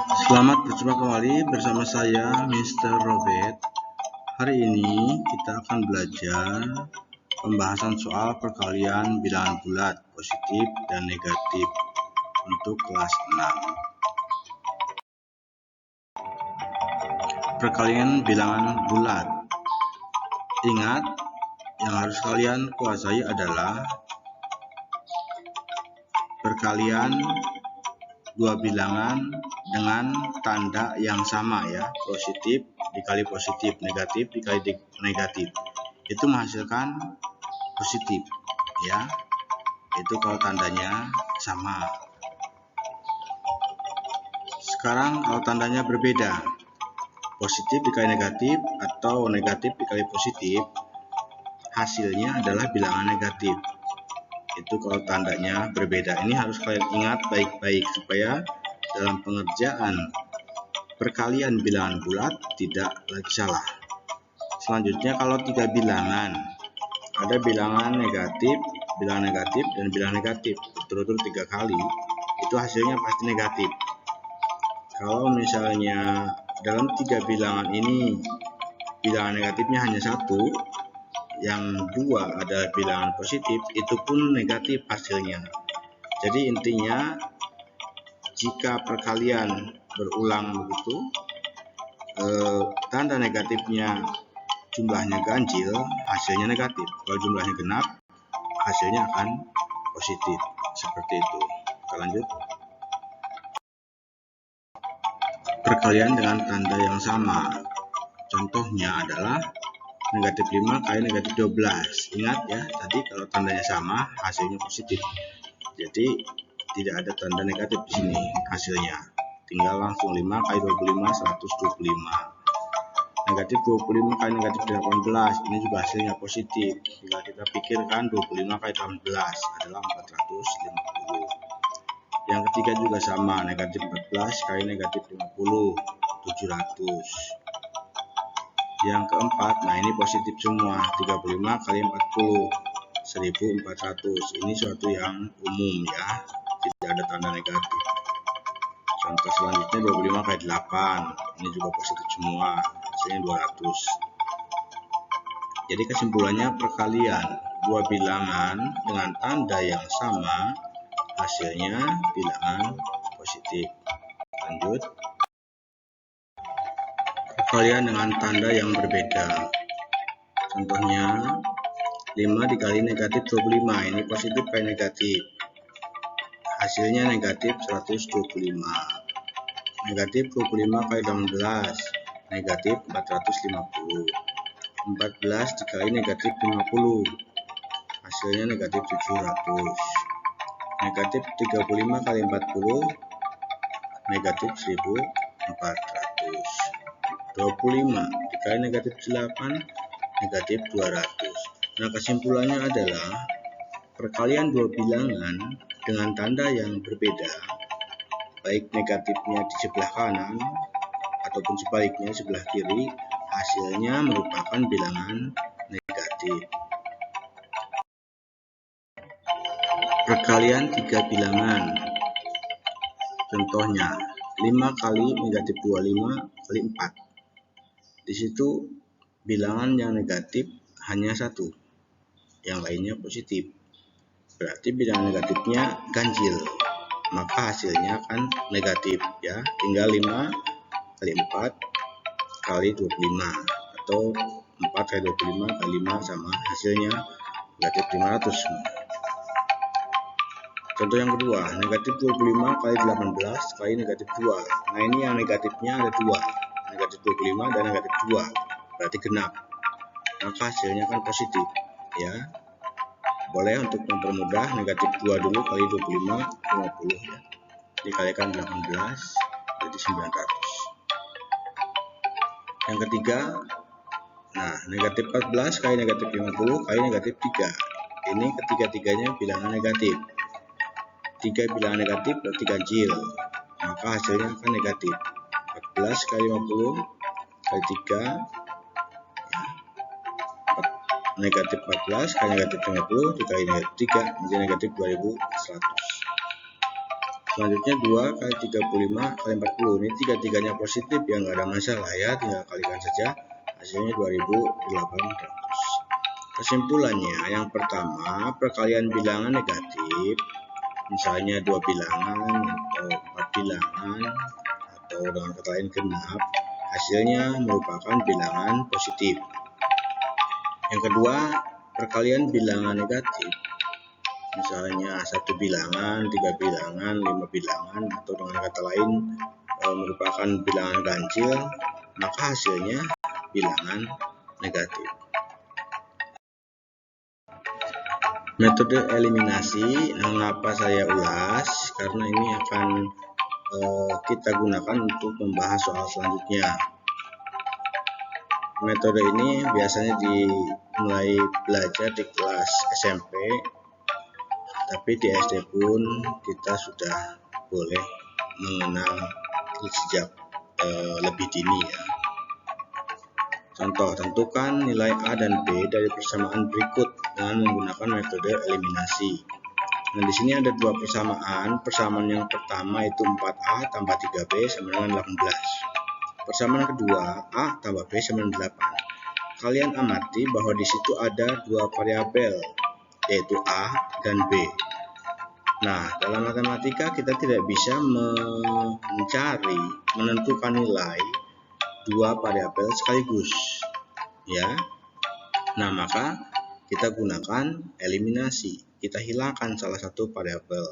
Selamat berjumpa kembali bersama saya Mr. Robert. Hari ini kita akan belajar pembahasan soal perkalian bilangan bulat positif dan negatif untuk kelas 6. Perkalian bilangan bulat. Ingat, yang harus kalian kuasai adalah perkalian dua bilangan dengan tanda yang sama ya, positif dikali positif, negatif dikali negatif, itu menghasilkan positif ya, itu kalau tandanya sama. Sekarang kalau tandanya berbeda, positif dikali negatif atau negatif dikali positif, hasilnya adalah bilangan negatif. Itu kalau tandanya berbeda. Ini harus kalian ingat baik-baik supaya dalam pengerjaan perkalian bilangan bulat tidak lagi salah. Selanjutnya kalau tiga bilangan, ada bilangan negatif, dan bilangan negatif berturut-turut 3 kali, itu hasilnya pasti negatif. Kalau misalnya dalam 3 bilangan ini bilangan negatifnya hanya 1, yang 2 adalah bilangan positif, itu pun negatif hasilnya. Jadi intinya jika perkalian berulang begitu, tanda negatifnya jumlahnya ganjil, hasilnya negatif. Kalau jumlahnya genap, hasilnya akan positif. Seperti itu. Kita lanjut. Perkalian dengan tanda yang sama. Contohnya adalah negatif 5 kali negatif 12. Ingat ya, tadi kalau tandanya sama, hasilnya positif. Jadi tidak ada tanda negatif di sini hasilnya. Tinggal langsung 5 kali 25, 125. Negatif 25 kali negatif 18, ini juga hasilnya positif. Jika kita pikirkan 25 kali 18 adalah 450. Yang ketiga juga sama, negatif 14 kali negatif 50, 700. Yang keempat, nah ini positif semua, 35 kali 40, 1400. Ini suatu yang umum ya, tidak ada tanda negatif. Contoh selanjutnya 25 kali 8, ini juga positif semua, hasilnya 200. Jadi kesimpulannya perkalian dua bilangan dengan tanda yang sama, hasilnya bilangan positif. Lanjut. Perkalian dengan tanda yang berbeda. Contohnya 5 dikali negatif 25, ini positif kali negatif, hasilnya negatif 125. Negatif 25 kali 16, negatif 450. 14 dikali negatif 50, hasilnya negatif 700. Negatif 35 kali 40, negatif 1400. 25 dikali negatif 8, negatif 200. Nah, kesimpulannya adalah perkalian dua bilangan dengan tanda yang berbeda, baik negatifnya di sebelah kanan ataupun sebaliknya sebelah kiri, hasilnya merupakan bilangan negatif. Perkalian tiga bilangan. Contohnya 5 kali negatif 25 kali 4. Di situ bilangan yang negatif hanya 1, yang lainnya positif. Berarti bilangan negatifnya ganjil, maka hasilnya akan negatif ya. Tinggal 5 kali 4 kali 25, atau 4 kali 25 kali 5 sama, hasilnya negatif 500. Contoh yang kedua, negatif 25 kali 18 kali negatif 2. Nah ini yang negatifnya ada 2, negatif 25 dan negatif 2, berarti genap, maka hasilnya kan positif ya. Boleh untuk mempermudah, negatif 2 dulu kali 25, 50 ya, dikalikan 18 jadi 900. Yang ketiga, nah negatif 14 kali negatif 50 kali negatif 3, ini ketiga-tiganya bilangan negatif. 3 bilangan negatif berarti ganjil, maka hasilnya akan negatif. 14 kali 50 kali 3 ya, negatif 14 kali negatif 50 dikali negatif 3 menjadi negatif 2100. Selanjutnya 2 kali 35 kali 40. Ini tiga-tiganya positif ya, nggak ada masalah ya, tinggal kalikan saja. Hasilnya 2800. Kesimpulannya, yang pertama, perkalian bilangan negatif, misalnya 2 bilangan atau 4 bilangan atau dengan kata lain genap, hasilnya merupakan bilangan positif. Yang kedua, perkalian bilangan negatif, misalnya 1 bilangan, 3 bilangan, 5 bilangan, atau dengan kata lain merupakan bilangan ganjil, maka hasilnya bilangan negatif. Metode eliminasi, mengapa saya ulas? Karena ini akan kita gunakan untuk membahas soal selanjutnya. Metode ini biasanya dimulai belajar di kelas SMP, tapi di SD pun kita sudah boleh mengenal sejak lebih dini ya. Contoh, tentukan nilai A dan B dari persamaan berikut dengan menggunakan metode eliminasi. Nah, di sini ada dua persamaan. Persamaan yang pertama itu 4A tambah 3B sama dengan 18. Persamaan kedua, A tambah B sama dengan 8. Kalian amati bahwa di situ ada dua variabel, yaitu A dan B. Nah, dalam matematika kita tidak bisa menentukan nilai dua variabel sekaligus, ya. Nah, maka kita gunakan eliminasi. Kita hilangkan salah satu variabel.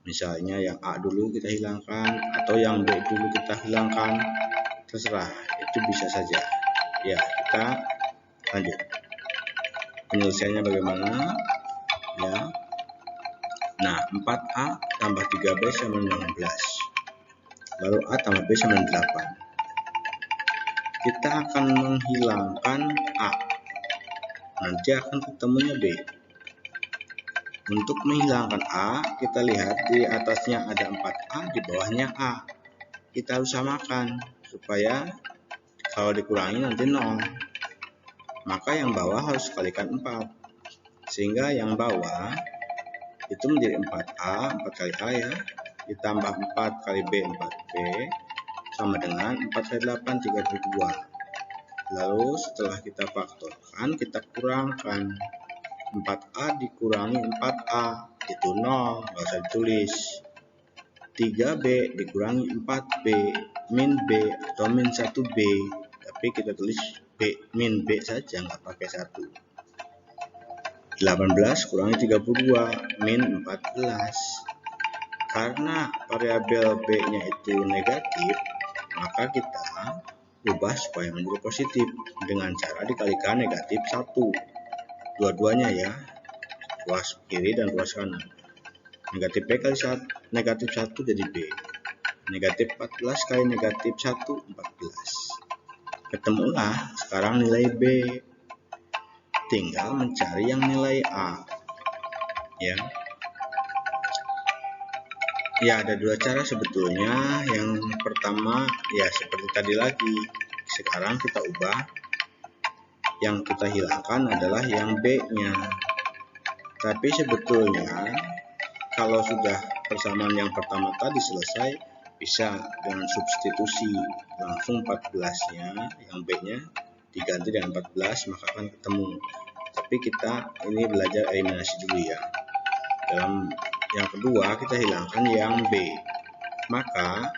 Misalnya yang A dulu kita hilangkan, atau yang B dulu kita hilangkan. Terserah, itu bisa saja. Ya, kita lanjut. Penyelesaiannya bagaimana? Ya. Nah, 4A tambah 3B sama dengan 16. Lalu A tambah B sama dengan 8. Kita akan menghilangkan A. Nanti akan ketemunya B. Untuk menghilangkan A, kita lihat di atasnya ada 4A, di bawahnya A. Kita harus samakan, supaya kalau dikurangi nanti 0. Maka yang bawah harus kalikan 4. Sehingga yang bawah itu menjadi 4A, 4 kali A ya, ditambah 4 kali B, 4B, sama dengan 4 kali 8, 32. Lalu setelah kita faktorkan, kita kurangkan. 4A dikurangi 4A, itu 0, nggak usah ditulis. 3B dikurangi 4B, min B atau min 1B, tapi kita tulis B, min B saja, nggak pakai 1. 18 kurangi 32, min 14. Karena variabel B-nya itu negatif, maka kita ubah supaya menjadi positif dengan cara dikalikan negatif 1. Dua-duanya ya, ruas kiri dan ruas kanan. Negatif B kali 1, negatif 1 jadi B. Negatif 14 kali negatif 1, 14. Ketemulah sekarang nilai B. Tinggal mencari yang nilai A. Ya, ada dua cara sebetulnya. Yang pertama ya seperti tadi lagi. Sekarang kita ubah. Yang kita hilangkan adalah yang B-nya. Tapi sebetulnya kalau sudah persamaan yang pertama tadi selesai, bisa dengan substitusi langsung 14-nya, yang B-nya diganti dengan 14, maka akan ketemu. Tapi kita ini belajar eliminasi dulu ya. Dalam yang kedua kita hilangkan yang B. Maka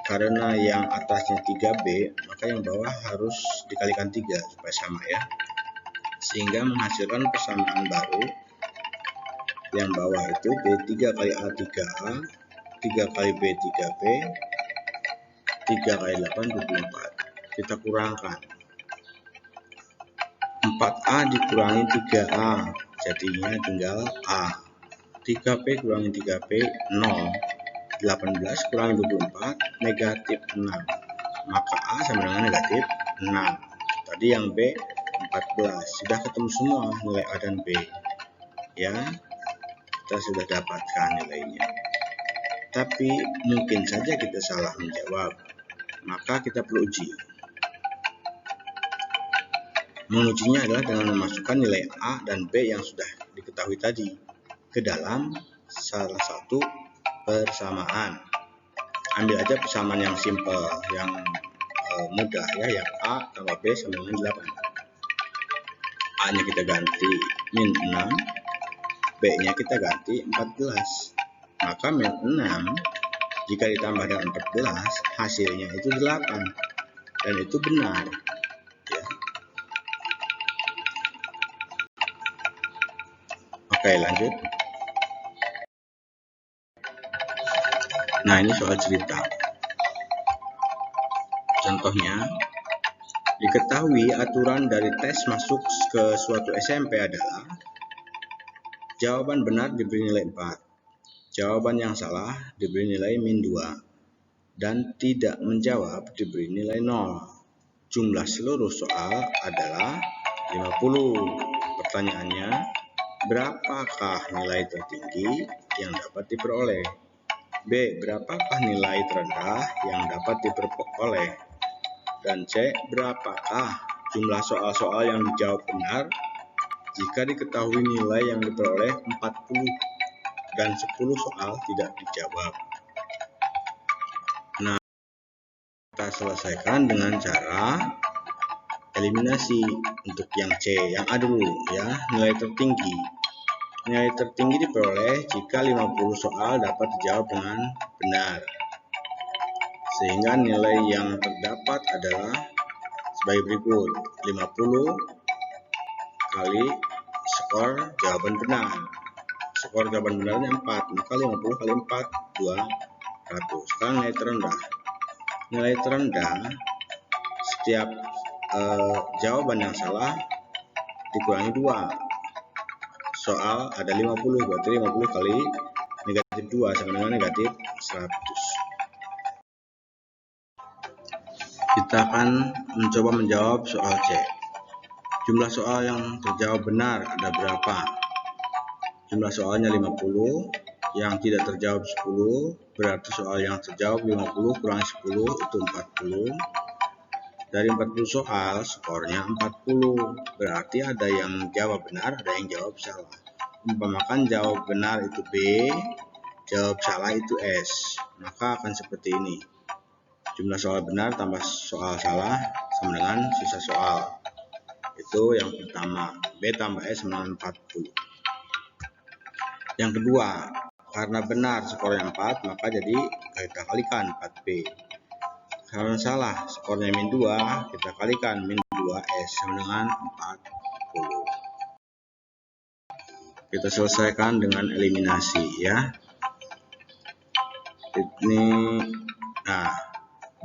karena yang atasnya 3B, maka yang bawah harus dikalikan 3 supaya sama ya. Sehingga menghasilkan persamaan baru. Yang bawah itu B3 kali A 3A, 3 kali B 3B, 3 kali 8 24. Kita kurangkan. 4A dikurangi 3A, jadinya tinggal A. 3P kurangi 3P 0. 18 kurangi 24 negatif 6. Maka A sama dengan negatif 6. Tadi yang B 14. Sudah ketemu semua nilai A dan B. Ya, kita sudah dapatkan nilainya. Tapi mungkin saja kita salah menjawab. Maka kita perlu uji. Mengujinya adalah dengan memasukkan nilai A dan B yang sudah diketahui tadi ke dalam salah satu persamaan. Ambil aja persamaan yang simple, yang mudah ya, yang A tambah B sama dengan 8. A nya kita ganti min 6, B nya kita ganti 14. Maka min 6 jika ditambah dengan 14 hasilnya itu 8, dan itu benar ya. Oke, lanjut. Nah, ini soal cerita. Contohnya, diketahui aturan dari tes masuk ke suatu SMP adalah jawaban benar diberi nilai 4, jawaban yang salah diberi nilai min 2, dan tidak menjawab diberi nilai 0. Jumlah seluruh soal adalah 50. Pertanyaannya, berapakah nilai tertinggi yang dapat diperoleh? B. Berapakah nilai terendah yang dapat diperoleh? Dan C. Berapakah jumlah soal-soal yang dijawab benar jika diketahui nilai yang diperoleh 40 dan 10 soal tidak dijawab? Nah, kita selesaikan dengan cara eliminasi. Untuk yang C, yang A dulu ya, nilai tertinggi. Nilai tertinggi diperoleh jika 50 soal dapat dijawab dengan benar. Sehingga nilai yang terdapat adalah sebagai berikut: 50 kali skor jawaban benar. Skor jawaban benarnya 4, maka 50 kali 4, 200. Sekarang nilai terendah. Nilai terendah, setiap jawaban yang salah dikurangi 2. Soal ada 50, berarti 50 kali negatif 2 sama dengan negatif 100. Kita akan mencoba menjawab soal C. Jumlah soal yang terjawab benar ada berapa? Jumlah soalnya 50, yang tidak terjawab 10, berarti soal yang terjawab 50 kurang 10 itu 40. Dari 40 soal, skornya 40. Berarti ada yang jawab benar, ada yang jawab salah. Umpamakan jawab benar itu B, jawab salah itu S. Maka akan seperti ini. Jumlah soal benar tambah soal salah sama dengan sisa soal. Itu yang pertama. B tambah S sama dengan 40. Yang kedua, karena benar skornya 4, maka jadi kita kalikan 4B. Karena salah skornya min 2, kita kalikan min 2S sama dengan 40. Kita selesaikan dengan eliminasi ya. Ini, nah,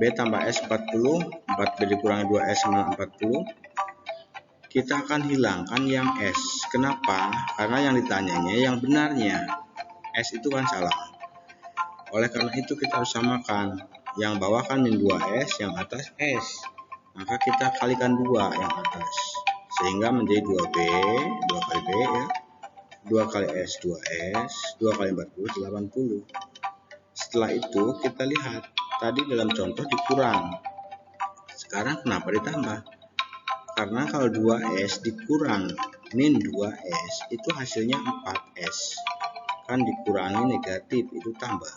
B tambah S 40, 4B dikurangi 2S sama 40. Kita akan hilangkan yang S. Kenapa? Karena yang ditanyanya yang benarnya. S itu kan salah. Oleh karena itu kita harus samakan. Yang bawah kan min 2S, yang atas S. Maka kita kalikan 2 yang atas. Sehingga menjadi 2B, 2 kali B ya. 2 kali S, 2S, 2 kali 40, 80. Setelah itu kita lihat. Tadi dalam contoh dikurang. Sekarang kenapa ditambah? Karena kalau 2S dikurang min 2S, itu hasilnya 4S. Kan dikurangi negatif, itu tambah.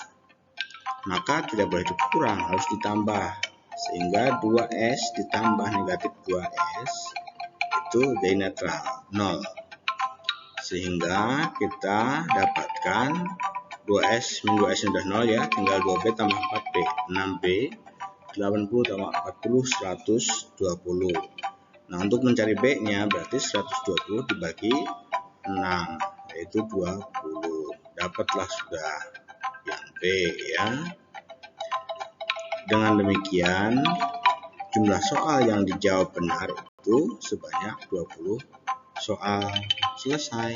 Maka tidak boleh dikurang, harus ditambah. Sehingga 2S ditambah negatif 2S itu jadi netral, 0. Sehingga kita dapatkan 2S min 2S sudah 0 ya, tinggal 2B tambah 4B, 6B, 80 tambah 40, 120. Nah, untuk mencari B nya berarti 120 dibagi 6, yaitu 20. Dapatlah sudah yang B ya. Dengan demikian, jumlah soal yang dijawab benar itu sebanyak 20 soal. Selesai.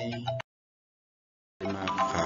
Terima kasih.